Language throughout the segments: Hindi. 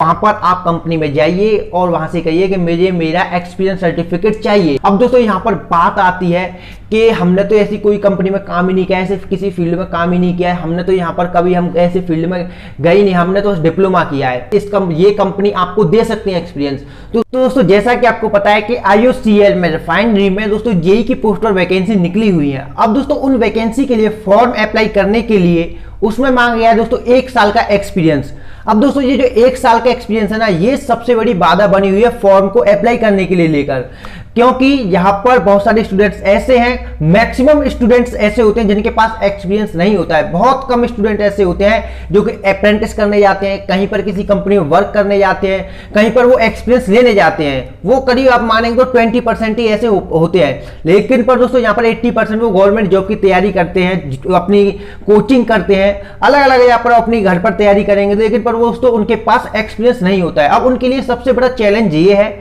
वहां पर आप कंपनी में जाइए और वहां से कहिए कि मुझे मेरा एक्सपीरियंस सर्टिफिकेट चाहिए। अब दोस्तों यहाँ पर बात आती है कि हमने तो ऐसी कोई कंपनी में काम ही नहीं किया है, ऐसे किसी फील्ड में काम ही नहीं किया है, हमने तो यहाँ पर कभी हम ऐसे फील्ड में गए नहीं, हमने तो डिप्लोमा किया है। ये कंपनी आपको दे सकती है एक्सपीरियंस। तो दोस्तों जैसा कि आपको पता है कि IOCL में रिफाइनरी में दोस्तों जेई की पोस्ट पर वैकेंसी निकली हुई है। अब दोस्तों उन वैकेंसी के लिए फॉर्म अप्लाई करने के लिए उसमें मांगा गया है दोस्तों 1 साल का एक्सपीरियंस। अब दोस्तों ये जो 1 साल का एक्सपीरियंस है ना, ये सबसे बड़ी बाधा बनी हुई है फॉर्म को अप्लाई करने के लिए लेकर, क्योंकि यहां पर बहुत सारे स्टूडेंट्स ऐसे हैं, मैक्सिमम स्टूडेंट्स ऐसे होते हैं जिनके पास एक्सपीरियंस नहीं होता है। बहुत कम स्टूडेंट ऐसे होते हैं जो कि अप्रेंटिस करने जाते हैं, कहीं पर किसी कंपनी में वर्क करने जाते हैं, कहीं पर वो एक्सपीरियंस लेने जाते हैं। वो करीब आप मानेंगे तो 20% ही ऐसे होते हैं। लेकिन पर दोस्तों यहाँ पर 80% वो गवर्नमेंट जॉब की तैयारी करते हैं, अपनी कोचिंग करते हैं, अलग अलग यहाँ पर अपनी घर पर तैयारी करेंगे, लेकिन पर वो दोस्तों उनके पास एक्सपीरियंस नहीं होता है। अब उनके लिए सबसे बड़ा चैलेंज ये है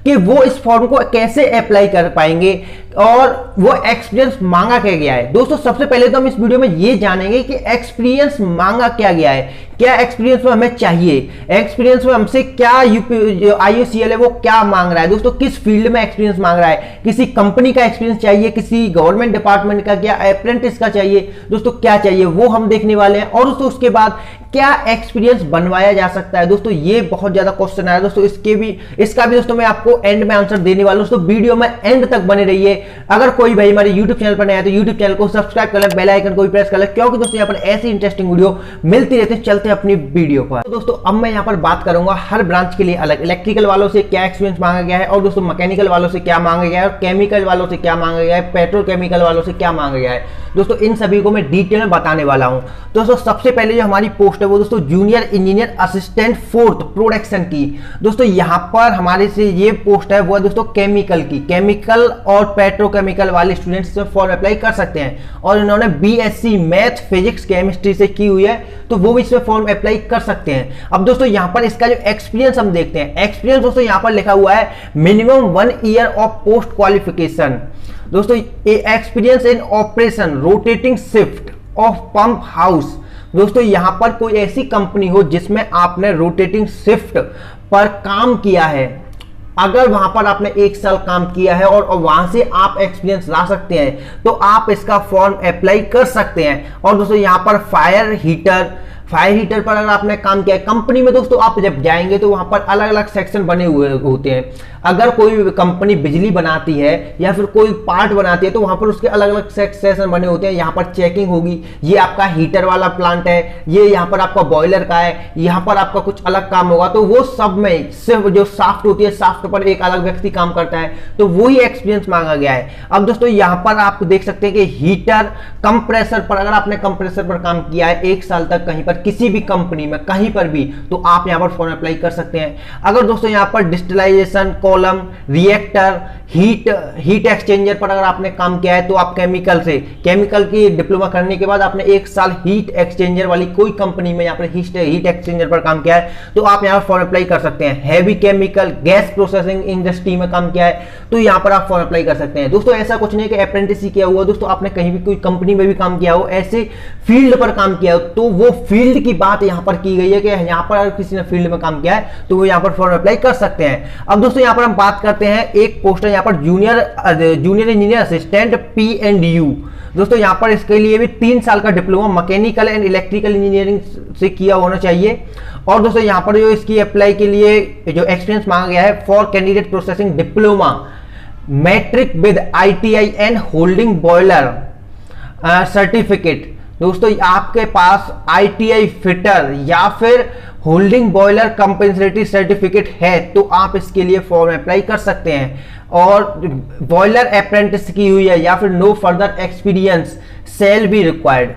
कि वो इस फॉर्म को कैसे अप्लाई कर पाएंगे और वो एक्सपीरियंस मांगा क्या गया है। दोस्तों सबसे पहले तो हम इस वीडियो में ये जानेंगे कि एक्सपीरियंस मांगा क्या गया है, क्या एक्सपीरियंस में हमें चाहिए, एक्सपीरियंस में हमसे क्या जो IOCL है वो क्या मांग रहा है, दोस्तों किस फील्ड में एक्सपीरियंस मांग रहा है, किसी कंपनी का एक्सपीरियंस चाहिए, किसी गवर्नमेंट डिपार्टमेंट का, क्या अप्रेंटिस का चाहिए, दोस्तों क्या चाहिए वो हम देखने वाले हैं। और दोस्तों उसके बाद क्या एक्सपीरियंस बनवाया जा सकता है, दोस्तों ये बहुत ज्यादा क्वेश्चन आया दोस्तों, इसका भी दोस्तों मैं आपको एंड में आंसर देने वाला हूं। दोस्तों वीडियो में एंड तक बने रहिए। अगर कोई भाई हमारे YouTube चैनल पर नया है तो YouTube चैनल को सब्सक्राइब कर ले, बेल आइकन को भी प्रेस कर ले, क्योंकि दोस्तों यहाँ पर ऐसी इंटरेस्टिंग वीडियो मिलती रहती है। चलते हैं अपनी वीडियो पर। तो दोस्तों अब मैं यहाँ पर बात करूंगा हर ब्रांच के लिए अलग, इलेक्ट्रिकल वालों से क्या एक्सपीरियंस मांगा गया है, और दोस्तों मैकेनिकल वालों से क्या मांगा गया है, और केमिकल वालों से क्या मांगा गया है, पेट्रोकेमिकल वालों से क्या मांगा गया है। दोस्तों इन सभी को मैं डिटेल में बताने वाला हूं। दोस्तों सबसे पहले जो हमारी पोस्ट है वो दोस्तों junior engineer assistant 4th production की। दोस्तों यहां पर हमारे से ये पोस्ट है वो है दोस्तों केमिकल की, केमिकल और पेट्रोकेमिकल वाले स्टूडेंट्स से फॉर्म अप्लाई कर सकते हैं, और इन्होंने BSc मैथ फिजिक्स केमिस्ट्री से की हुई है तो वो भी इसमें फॉर्म अप्लाई कर सकते हैं। अब दोस्तों यहां पर इसका जो एक्सपीरियंस हम देखते हैं, एक्सपीरियंस दोस्तों यहां पर लिखा हुआ है minimum 1 year of post qualification. दोस्तों experience in operation rotating shift of pump house. दोस्तों यहां पर कोई ऐसी कंपनी हो जिसमें आपने रोटेटिंग शिफ्ट पर काम किया है, अगर वहां पर आपने 1 साल काम किया है और वहां से आप एक्सपीरियंस ला सकते हैं तो आप इसका फॉर्म अप्लाई कर सकते हैं। और दोस्तों यहां पर फायर हीटर पर अगर आपने काम किया है कंपनी में, दोस्तों आप जब जाएंगे तो वहां पर अलग अलग सेक्शन बने हुए होते हैं। अगर कोई कंपनी बिजली बनाती है या फिर कोई पार्ट बनाती है तो वहां पर उसके अलग अलग सेक्शन बने होते हैं। यहाँ पर चेकिंग होगी, ये आपका हीटर वाला प्लांट है, ये यहाँ पर आपका बॉयलर का है, यहाँ पर आपका कुछ अलग काम होगा। तो वो सब में सिर्फ जो शाफ्ट होती है, शाफ्ट पर एक अलग व्यक्ति काम करता है, तो वही एक्सपीरियंस मांगा गया है। अब दोस्तों यहाँ पर आप देख सकते हैं कि हीटर कंप्रेसर पर, अगर आपने कंप्रेसर पर काम किया है 1 साल तक कहीं पर किसी भी कंपनी में कहीं पर भी, तो आप यहाँ पर फॉर्म अप्लाई कर सकते हैं। अगर दोस्तों यहाँ पर डिस्टिलाइजेशन कॉलम, रिएक्टर, हीट एक्सचेंजर पर अगर आपने काम किया है तो आप केमिकल की डिप्लोमा करने के बाद आपने 1 साल हीट एक्सचेंजर वाली कोई कंपनी में यहाँ पर हीट एक्सचेंजर पर काम किया है तो आप यहाँ पर फॉर्म अप्लाई कर सकते हैं। Heavy chemical gas processing industry में काम किया है तो यहाँ पर आप फॉर्म अप्लाई कर सकते हैं। दोस्तों ऐसा कुछ नहीं कि अप्रेंटिस ही किया हुआ, दोस्तों आपने कहीं भी कोई कंपनी में भी काम किया हो, ऐसे फील्ड पर काम किया हो तो वो फील्ड की बात यहाँ पर की गई है कि यहाँ पर अगर किसी ने फील्ड में काम किया है तो वो यहाँ पर फॉर्म अप्लाई कर सकते हैं। अब दोस्तों यहाँ पर हम बात करते हैं एक पोस्ट है यहाँ पर जूनियर इंजीनियर असिस्टेंट P&U। दोस्तों यहाँ पर इसके लिए भी 3 साल का diploma mechanical and electrical engineering से किया होना चाहिए। और दोस्तों यहाँ पर जो इसकी अप्लाई के लिए जो एक्सपीरियंस मांगा गया है for candidate processing diploma matric with ITI and holding boiler certificate. दोस्तों आपके पास ITI फिटर या फिर होल्डिंग बॉयलर कंपेंसेटरी सर्टिफिकेट है तो आप इसके लिए फॉर्म अप्लाई कर सकते हैं। और बॉयलर अप्रेंटिस की हुई है या फिर no further experience shall be required.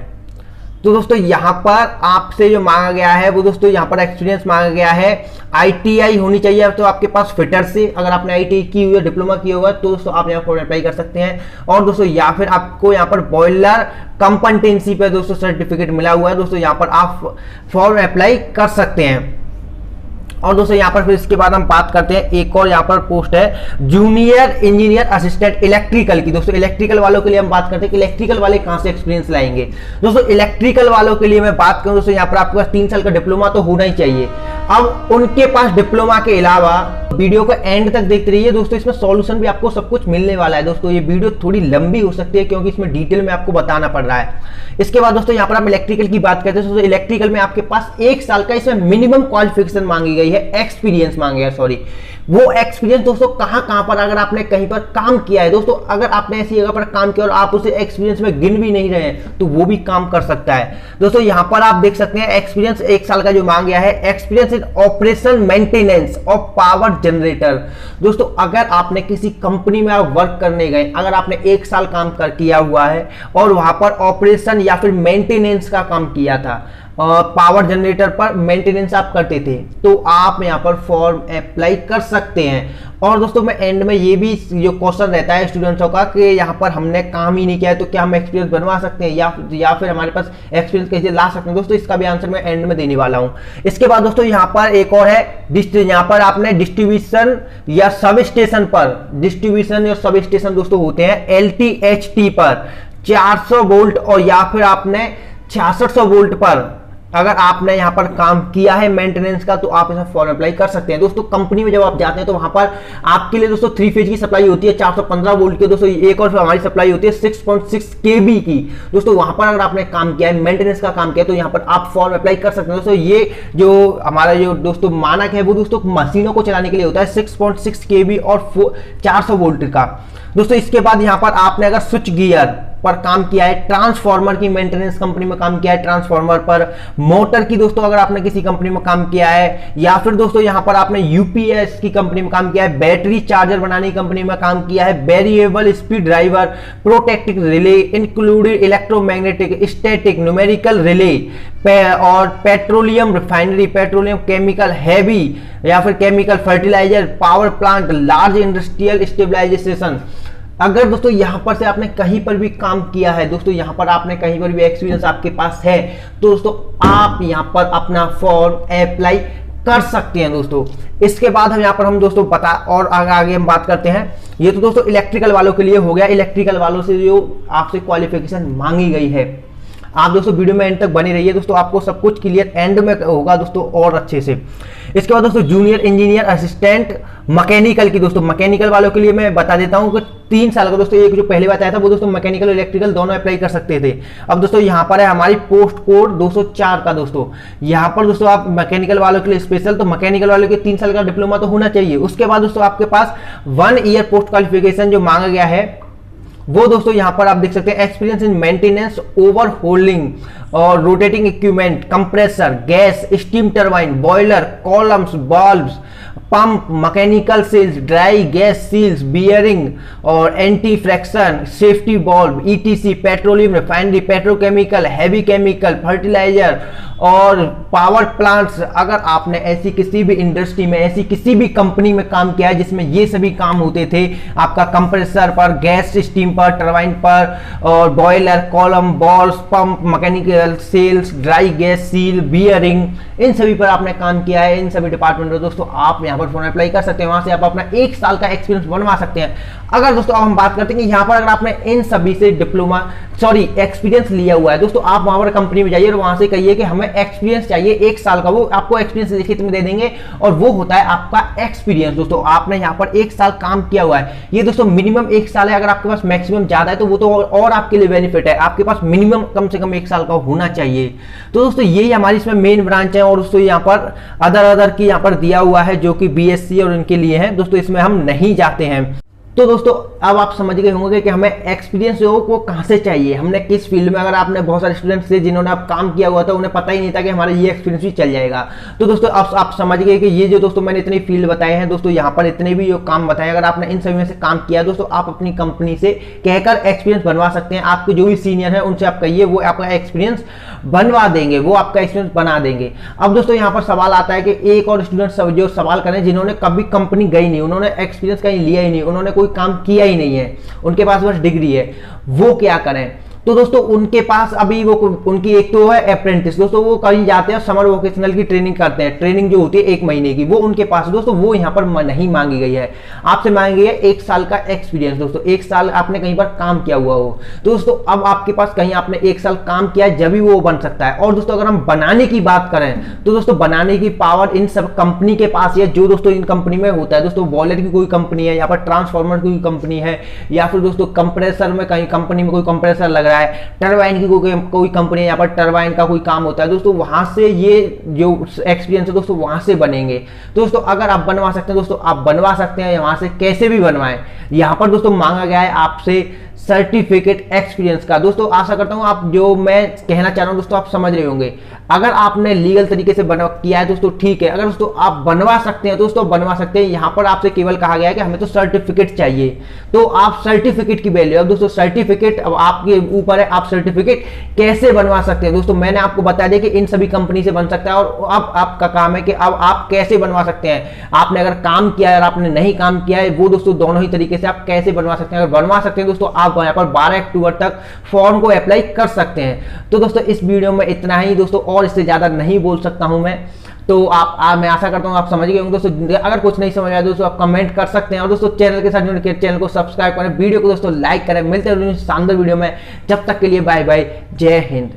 तो दोस्तों यहाँ पर आपसे जो मांगा गया है वो दोस्तों यहाँ पर एक्सपीरियंस मांगा गया है ITI होनी चाहिए तो आपके पास फिटर से, अगर आपने ITI की हुई है, डिप्लोमा किया हुआ तो दोस्तों आप यहाँ फॉर्म अप्लाई कर सकते हैं। और दोस्तों या फिर आपको यहाँ पर बॉयलर कंपटेंसी पे दोस्तों सर्टिफिकेट मिला हुआ है, दोस्तों यहाँ पर आप फॉर्म अप्लाई कर सकते हैं। और दोस्तों यहाँ पर फिर इसके बाद हम बात करते हैं एक और यहाँ पर पोस्ट है जूनियर इंजीनियर असिस्टेंट इलेक्ट्रिकल की। दोस्तों इलेक्ट्रिकल वालों के लिए हम बात करते हैं कि इलेक्ट्रिकल वाले कहाँ से एक्सपीरियंस लाएंगे। दोस्तों इलेक्ट्रिकल वालों के लिए मैं बात करूँ दोस्तों यहाँ पर आपके पास 3 साल का डिप्लोमा तो होना ही चाहिए। अब उनके पास डिप्लोमा के अलावा, वीडियो को एंड तक देखते रहिए दोस्तों, इसमें सॉल्यूशन भी आपको सब कुछ मिलने वाला है दोस्तों। ये वीडियो थोड़ी लंबी हो सकती है क्योंकि इसमें डिटेल में आपको बताना पड़ रहा है। इसके बाद दोस्तों यहाँ पर हम इलेक्ट्रिकल की बात करते हैं दोस्तों। इलेक्ट्रिकल में आपके पास 1 साल का इसमें मिनिमम क्वालिफिकेशन मांगी गई है, एक्सपीरियंस मांगे है, सॉरी। वो एक्सपीरियंस दोस्तों कहां पर, अगर आपने कहीं पर काम किया है दोस्तों, अगर आपने ऐसी जगह पर काम किया और आप उसे एक्सपीरियंस में गिन भी नहीं रहे हैं तो वो भी काम कर सकता है दोस्तों। यहां पर आप देख सकते हैं एक्सपीरियंस 1 साल का जो मांग गया है, experience in operation maintenance of power generator. दोस्तों अगर आपने किसी कंपनी में आप वर्क करने गए, अगर आपने 1 साल काम किया हुआ है और वहां पर ऑपरेशन या फिर मेंटेनेंस का काम किया था, पावर जनरेटर पर मेंटेनेंस आप करते थे, तो आप यहां पर फॉर्म अप्लाई कर सकते हैं। और दोस्तों मैं एंड में ये भी जो क्वेश्चन रहता है स्टूडेंट्सों का कि यहाँ पर हमने काम ही नहीं किया है तो क्या हम एक्सपीरियंस बनवा सकते हैं या फिर हमारे पास एक्सपीरियंस कैसे ला सकते हैं दोस्तों, इसका भी आंसर मैं एंड में देने वाला हूँ। इसके बाद दोस्तों यहाँ पर एक और है, यहाँ पर आपने डिस्ट्रीब्यूशन या सब स्टेशन पर, डिस्ट्रीब्यूशन या सब स्टेशन दोस्तों होते हैं LTHT पर 400 वोल्ट और या फिर आपने 6600 वोल्ट पर अगर आपने यहां पर काम किया है मेंटेनेंस का, तो आप इसमें फॉर्म अप्लाई कर सकते हैं दोस्तों। कंपनी में जब आप जाते हैं तो वहां पर आपके लिए दोस्तों 3 फेज की सप्लाई होती है 415 वोल्ट की दोस्तों, एक और हमारी सप्लाई होती है 6.6 kV की दोस्तों। वहां पर अगर आपने काम किया है, मेंटेनेंस का काम किया है, तो यहां पर आप फॉर्म अप्लाई कर सकते हैं दोस्तों। ये जो हमारा जो दोस्तों मानक है वो दोस्तों मशीनों को चलाने के लिए होता है 6.6 kV और 400 वोल्ट का दोस्तों। इसके बाद यहां पर आपने अगर स्विच गियर पर काम किया है, ट्रांसफार्मर की मेंटेनेंस कंपनी में काम किया है, ट्रांसफार्मर पर, मोटर की दोस्तों अगर आपने किसी कंपनी में काम किया है, या फिर दोस्तों यहां पर आपने यूपीएस की कंपनी में काम किया है, बैटरी चार्जर बनाने की कंपनी में काम किया है, variable speed driver, protective relay included electromagnetic static numerical relay और petroleum refinery, petroleum chemical heavy या फिर chemical fertiliser, power plant, large industrial stabilisation. अगर दोस्तों यहां पर से आपने कहीं पर भी काम किया है दोस्तों, यहां पर आपने कहीं पर भी एक्सपीरियंस आपके पास है, तो दोस्तों आप यहां पर अपना फॉर्म अप्लाई कर सकते हैं दोस्तों। इसके बाद हम दोस्तों पता और आगे हम बात करते हैं। ये तो दोस्तों इलेक्ट्रिकल वालों के लिए हो गया, इलेक्ट्रिकल वालों से जो आपसे क्वालिफिकेशन मांगी गई है। आप दोस्तों वीडियो में एंड तक बने रहिए दोस्तों, आपको सब कुछ क्लियर एंड में होगा दोस्तों और अच्छे से। इसके बाद दोस्तों जूनियर इंजीनियर असिस्टेंट मैकेनिकल की दोस्तों, मैकेनिकल वालों के लिए मैं बता देता हूं कि 3 साल का दोस्तों, एक जो पहले बताया था वो दोस्तों मैकेनिकल और इलेक्ट्रिकल दोनों अप्लाई कर सकते थे। अब दोस्तों यहां पर है हमारी पोस्ट कोड 204 का दोस्तों, यहां पर दोस्तों आप मैकेनिकल वालों के लिए स्पेशल, तो मैकेनिकल वालों के 3 साल का डिप्लोमा तो होना चाहिए। उसके बाद दोस्तों आपके पास 1 ईयर पोस्ट क्वालिफिकेशन जो मांगा गया है वो दोस्तों यहां पर आप देख सकते हैं, एक्सपीरियंस इन मेंटेनेंस ओवरहोलिंग और rotating equipment, compressor, gas, steam turbine, boiler, columns, bulbs, pump, mechanical seals, dry gas seals, bearing और anti friction, safety valve, ETC, petroleum refinery, petrochemical, heavy chemical, fertiliser और पावर प्लांट्स। अगर आपने ऐसी किसी भी इंडस्ट्री में, ऐसी किसी भी कंपनी में काम किया है जिसमें ये सभी काम होते थे, आपका कंप्रेसर पर, गैस स्टीम पर, टरबाइन पर और boiler, column, balls, pump, mechanical seals, dry gas seal, bearing, इन सभी पर आपने काम किया है, इन सभी डिपार्टमेंट में दोस्तों आप यहाँ पर फॉर्म अप्लाई कर सकते हैं। वहां से आप अपना 1 साल का एक्सपीरियंस बनवा सकते हैं। अगर दोस्तों अब हम बात करते हैं कि यहाँ पर अगर आपने इन सभी से एक्सपीरियंस लिया हुआ है दोस्तों, आप वहां पर कंपनी में जाइए और वहां से कहिए कि हमें एक्सपीरियंस चाहिए 1 साल का, वो आपको एक्सपीरियंस लिखित में दे देंगे और वो होता है आपका एक्सपीरियंस। दोस्तों आपने यहाँ पर 1 साल काम किया हुआ है, ये दोस्तों मिनिमम 1 साल है। अगर आपके पास मैक्सिमम ज्यादा है तो वो तो और आपके लिए बेनिफिट है, आपके पास मिनिमम कम से कम 1 साल का होना चाहिए। तो दोस्तों यही हमारी इसमें मेन ब्रांच है और दोस्तों यहाँ पर अदर की यहाँ पर दिया हुआ है जो कि बीएससी और इनके लिए है दोस्तों, इसमें हम नहीं जाते हैं। तो दोस्तों अब आप समझ गए होंगे कि हमें एक्सपीरियंस जो को कहां से चाहिए, हमने किस फील्ड में, अगर आपने बहुत सारे स्टूडेंट्स थे जिन्होंने आप काम किया हुआ था, उन्हें पता ही नहीं था कि हमारा ये एक्सपीरियंस भी चल जाएगा। तो दोस्तों अब आप समझ गए कि ये जो दोस्तों मैंने इतने फील्ड बताए हैं दोस्तों, यहाँ पर इतने भी जो काम बताए, अगर आपने इन सभी में से काम किया दोस्तों, आप अपनी कंपनी से कहकर एक्सपीरियंस बनवा सकते हैं। आपके जो भी सीनियर है उनसे आप कहिए, वो आपका एक्सपीरियंस बनवा देंगे, वो आपका एक्सपीरियंस बना देंगे। अब दोस्तों यहाँ पर सवाल आता है कि एक और स्टूडेंट जो सवाल करें जिन्होंने कभी कंपनी गई नहीं, उन्होंने एक्सपीरियंस कहीं लिया ही नहीं, उन्होंने कोई काम किया ही नहीं है, उनके पास बस डिग्री है, वो क्या करें? तो दोस्तों उनके पास अभी वो उनकी एक तो है अप्रेंटिस, दोस्तों वो कहीं जाते हैं समर वोकेशनल की ट्रेनिंग करते हैं, ट्रेनिंग जो होती है 1 महीने की, वो उनके पास दोस्तों वो यहाँ पर नहीं मांगी गई है, आपसे मांगी गई है 1 साल का एक्सपीरियंस। दोस्तों 1 साल आपने कहीं पर काम किया हुआ हो, तो दोस्तों अब आपके पास कहीं आपने 1 साल काम किया है जब भी वो बन सकता है। और दोस्तों अगर हम बनाने की बात करें तो दोस्तों बनाने की पावर इन सब कंपनी के पास है, जो दोस्तों इन कंपनी में होता है। दोस्तों बॉयलर की कोई कंपनी है, यहाँ पर ट्रांसफार्मर की कोई कंपनी है, या फिर दोस्तों कंप्रेसर में कहीं कंपनी में कोई कंप्रेसर लग रहा है, टरबाइन की कोई कंपनी है, यहाँ पर टरबाइन का कोई काम होता है, दोस्तों वहां से ये जो एक्सपीरियंस है दोस्तों वहां से बनेंगे। तो दोस्तों अगर आप बनवा सकते हैं दोस्तों आप बनवा सकते हैं, वहां से कैसे भी बनवाएं। यहाँ पर दोस्तों मांगा गया है आपसे सर्टिफिकेट एक्सपीरियंस का। दोस्तों आशा करता हूं आप जो मैं कहना चाह रहा हूं दोस्तों आप समझ रहे होंगे। अगर आपने लीगल तरीके से बनवा किया है दोस्तों ठीक है, अगर दोस्तों आप बनवा सकते हैं दोस्तों बनवा सकते हैं। यहां पर आपसे केवल कहा गया है कि हमें तो सर्टिफिकेट चाहिए, तो आप सर्टिफिकेट की वैल्यू, अब दोस्तों सर्टिफिकेट अब आपके ऊपर है, आप सर्टिफिकेट कैसे बनवा सकते हैं। दोस्तों मैंने आपको बता दिया कि इन सभी कंपनी से बन सकता है, और अब आपका काम है कि अब आप कैसे बनवा सकते हैं। आपने अगर काम किया है और आपने नहीं काम किया है, वो दोस्तों दोनों ही तरीके से आप कैसे बनवा सकते हैं। अगर बनवा सकते हैं दोस्तों आप यहाँ पर 12 अक्टूबर तक फॉर्म को अप्लाई कर सकते हैं। तो दोस्तों इस वीडियो में इतना ही दोस्तों, और इससे ज्यादा नहीं बोल सकता हूं मैं। तो मैं आशा करता हूं आप समझ गए होंगे दोस्तों। अगर कुछ नहीं समझ आया दोस्तों आप कमेंट कर सकते हैं, और दोस्तों चैनल के साथ जुड़ के चैनल को सब्सक्राइब करें, वीडियो को दोस्तों लाइक करें। मिलते हैं शानदार वीडियो में, जब तक के लिए बाय बाय, जय हिंद।